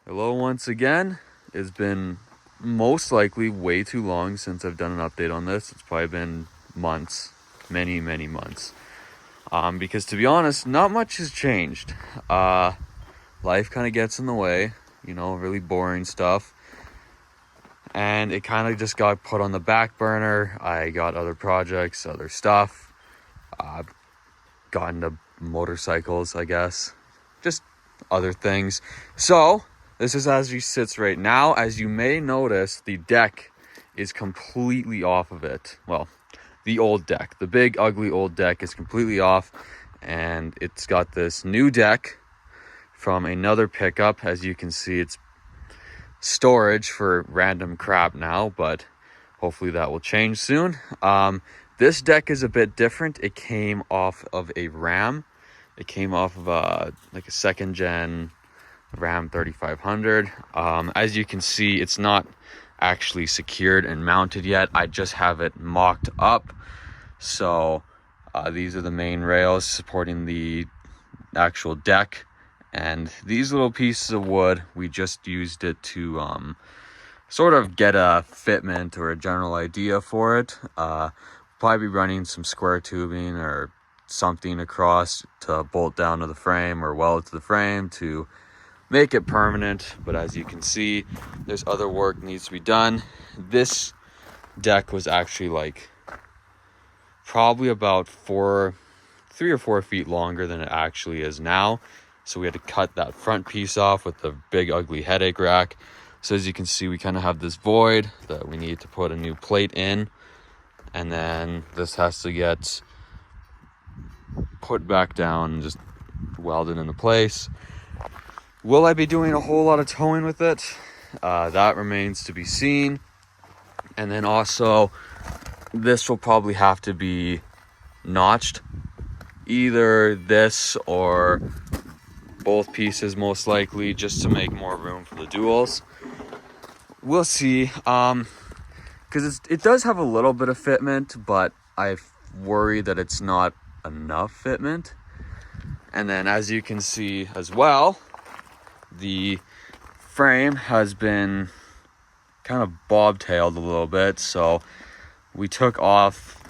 Hello once again. It's been most likely way too long since I've done an update on this. It's probably been months, many months. Because to be honest, not much has changed. Life kind of gets in the way, really boring stuff. And it kind of just got put on the back burner. I got other projects, other stuff. Got into motorcycles, I guess. Just other things. So this is as he sits right now. As you may notice, the deck is completely off of it. Well, the old deck, the big ugly old deck is completely off, and it's got this new deck from another pickup. As you can see, it's storage for random crap now, but hopefully that will change soon. This deck is a bit different. It came off of a Ram. It came off of a second gen Ram 3500. As you can see, it's not actually secured and mounted yet. I just have it mocked up. So these are the main rails supporting the actual deck, and these little pieces of wood, we just used it to sort of get a fitment or a general idea for it. Probably be running some square tubing or something across to bolt down to the frame or weld to the frame to make it permanent. But as you can see, there's other work needs to be done. This deck was actually probably about 3 or 4 feet longer than it actually is now. So we had to cut that front piece off with the big ugly headache rack. So as you can see, we kind of have this void that we need to put a new plate in, and then this has to get put back down and just welded into place. Will I be doing a whole lot of towing with it? That remains to be seen. And then also, this will probably have to be notched. Either this or both pieces, most likely, just to make more room for the duals. We'll see. Because it does have a little bit of fitment, but I worry that it's not enough fitment. And then as you can see as well, the frame has been kind of bobtailed a little bit. So we took off,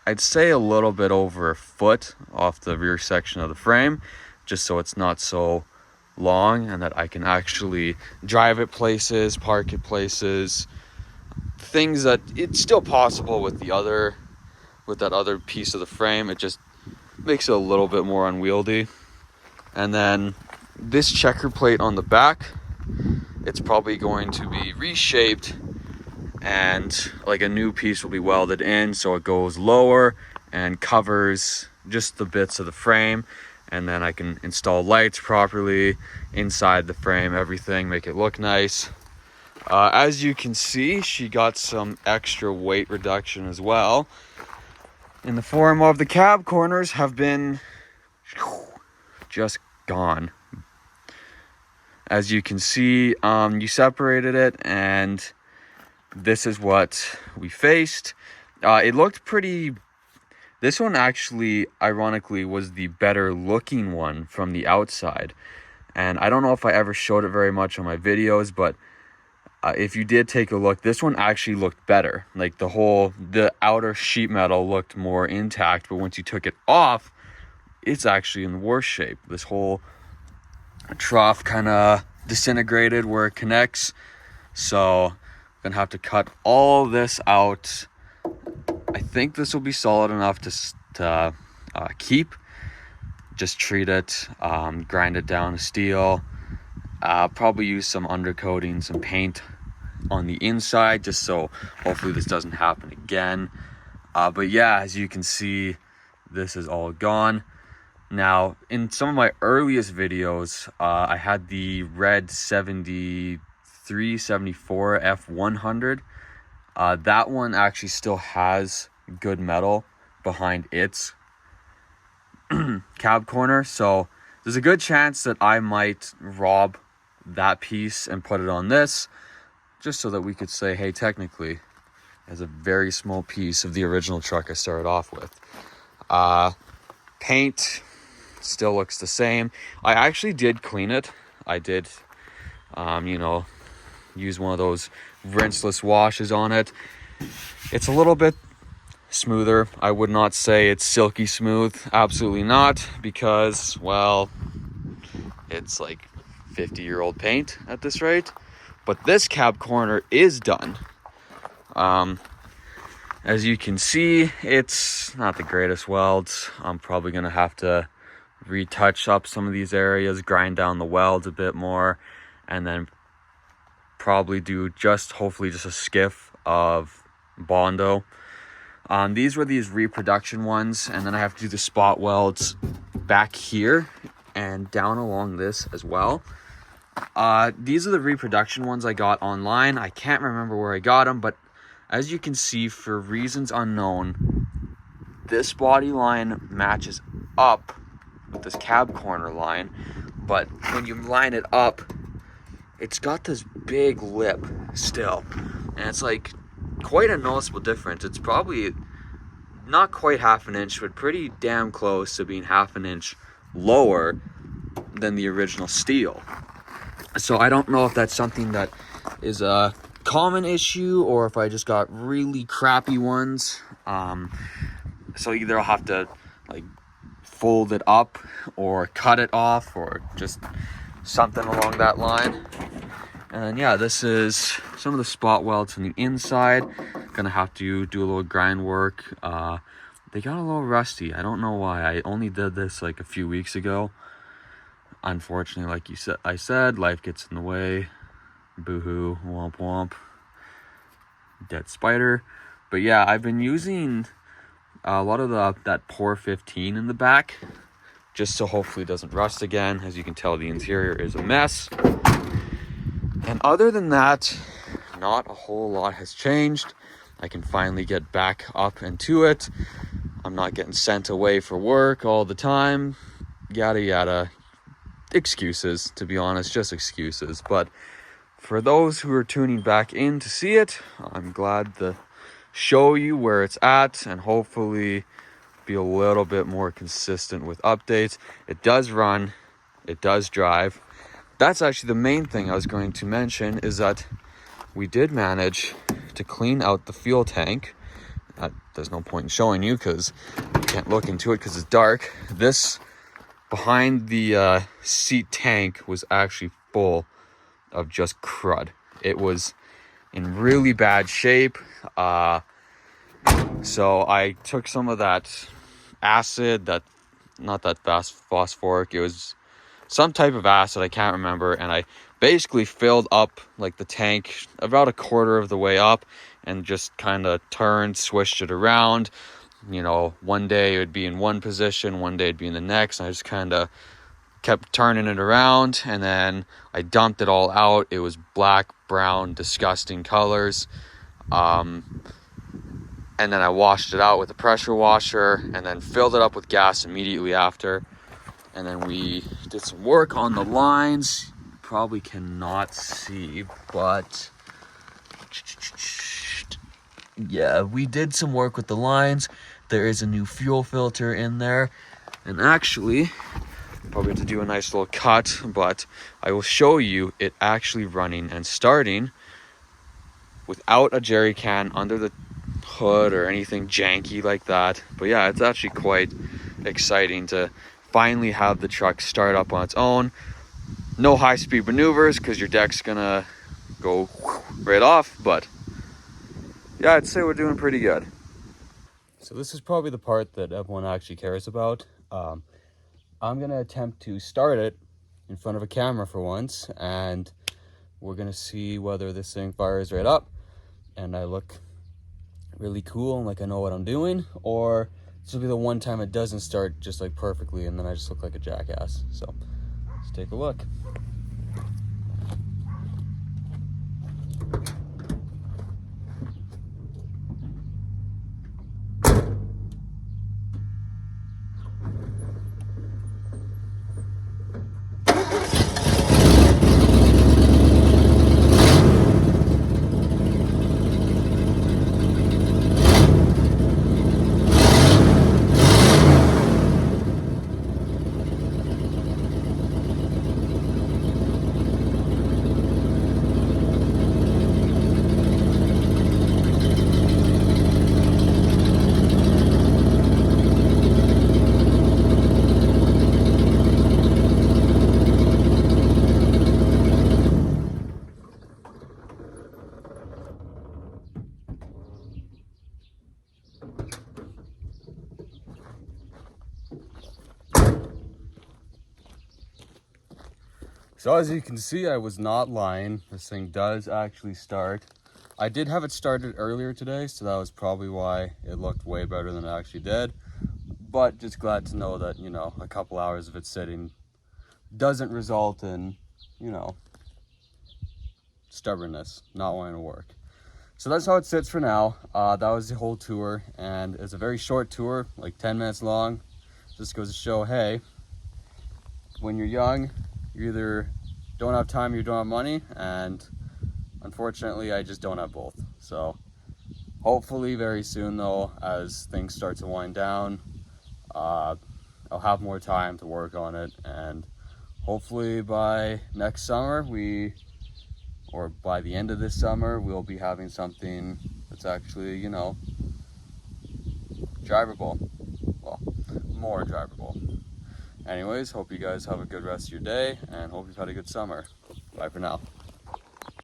I'd say, a little bit over a foot off the rear section of the frame, just so it's not so long and that I can actually drive it places, park it places, things that it's still possible with that other piece of the frame. It just makes it a little bit more unwieldy. And then this checker plate on the back, it's probably going to be reshaped, and a new piece will be welded in so it goes lower and covers just the bits of the frame, and then I can install lights properly inside the frame, everything, make it look nice. As you can see, she got some extra weight reduction as well, in the form of the cab corners have been just gone. As you can see, you separated it, and this is what we faced. It looked pretty. This one actually, ironically, was the better looking one from the outside. And I don't know if I ever showed it very much on my videos, but if you did take a look, this one actually looked better. The outer sheet metal looked more intact, but once you took it off, it's actually in worse shape. This whole trough kind of disintegrated where it connects. So I'm gonna have to cut all this out. I think this will be solid enough to keep. Just treat it, grind it down to steel. Probably use some undercoating, some paint on the inside, just so hopefully this doesn't happen again. But yeah, as you can see, this is all gone. Now, in some of my earliest videos, I had the red 7374 F100. That one actually still has good metal behind its cab corner, so there's a good chance that I might rob that piece and put it on this, just so that we could say, hey, technically, there's a very small piece of the original truck I started off with. Paint still looks the same. I actually did clean it. I did You know, use one of those rinseless washes on it. It's a little bit smoother. I would not say it's silky smooth, absolutely not, because, well, it's like 50-year-old paint at this rate. But this cab corner is done. As you can see, it's not the greatest welds. I'm probably gonna have to retouch up some of these areas, grind down the welds a bit more, and then probably do hopefully just a skiff of Bondo. These were these reproduction ones, and then I have to do the spot welds back here and down along this as well. These are the reproduction ones I got online. I can't remember where I got them, but as you can see, for reasons unknown, this body line matches up with this cab corner line, but when you line it up, it's got this big lip still, and it's like quite a noticeable difference. It's probably not quite half an inch, but pretty damn close to being half an inch lower than the original steel. So I don't know if that's something that is a common issue or if I just got really crappy ones. So either I'll have to like fold it up or cut it off or just something along that line. And yeah, this is some of the spot welds from the inside. Gonna have to do a little grind work. They got a little rusty. I don't know why. I only did this like a few weeks ago. Unfortunately, like I said, life gets in the way. Boo-hoo, womp womp. Dead spider. But yeah, I've been using a lot of that Pour 15 in the back, just so hopefully it doesn't rust again. As you can tell, the interior is a mess. And other than that, not a whole lot has changed. I can finally get back up into it. I'm not getting sent away for work all the time. Yada yada. Excuses, to be honest, just excuses. But for those who are tuning back in to see it, I'm glad to show you where it's at and hopefully be a little bit more consistent with updates. It does run, it does drive. That's actually the main thing I was going to mention, is that we did manage to clean out the fuel tank. There's no point in showing you because you can't look into it because it's dark. This behind the seat tank was actually full of just crud. It was in really bad shape. So I took some of that acid, not that phosphoric, it was some type of acid, I can't remember, and I basically filled up like the tank about a quarter of the way up and just kind of swished it around. You know, one day it would be in one position, one day it'd be in the next, and I just kind of kept turning it around, and then I dumped it all out. It was black, brown, disgusting colors. And then I washed it out with a pressure washer and then filled it up with gas immediately after. And then we did some work on the lines. You probably cannot see, but yeah, we did some work with the lines. There is a new fuel filter in there. And actually, probably have to do a nice little cut, but I will show you it actually running and starting without a jerry can under the hood or anything janky like that. But yeah, it's actually quite exciting to finally have the truck start up on its own. No high-speed maneuvers because your deck's gonna go right off, but yeah, I'd say we're doing pretty good. So this is probably the part that everyone actually cares about. I'm gonna attempt to start it in front of a camera for once, and we're gonna see whether this thing fires right up and I look really cool and like I know what I'm doing, or this will be the one time it doesn't start just like perfectly and then I just look like a jackass. So let's take a look. So as you can see, I was not lying. This thing does actually start. I did have it started earlier today, so that was probably why it looked way better than it actually did. But just glad to know that, you know, a couple hours of it sitting doesn't result in, you know, stubbornness, not wanting to work. So that's how it sits for now. That was the whole tour, and it's a very short tour, like 10 minutes long. Just goes to show, hey, when you're young, you either don't have time or you don't have money, and unfortunately I just don't have both. So hopefully very soon though, as things start to wind down, I'll have more time to work on it, and hopefully by next summer or by the end of this summer, we'll be having something that's actually, you know, drivable. Well, more drivable. Anyways, hope you guys have a good rest of your day, and hope you've had a good summer. Bye for now.